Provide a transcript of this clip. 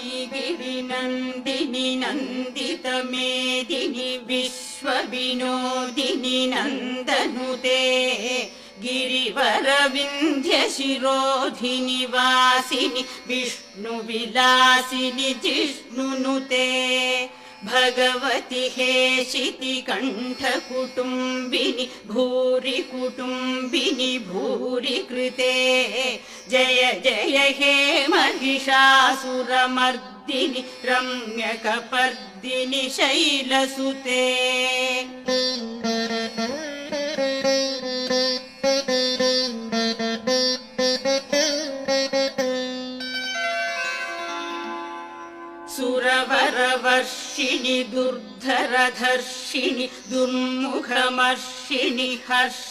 श्रीगिरिनन्दिनि नन्दितमेदिनि विश्वविनोदिनि नन्दनुते गिरिवरविन्ध्यशिरोधिनि वासिनि विष्णुविलासिनि जिष्णुनुते भगवति हेशिति कण्ठकुटुम्बिनि भूरि कुटुम्बिनि भूरि कृते जय जय हे महिषासुरमर्दिनि रम्यकपर्दिनि शैलसुते सुरवरवर्षिणि दुर्धरधर्षिणि दुर्मुखमर्षिणि हर्ष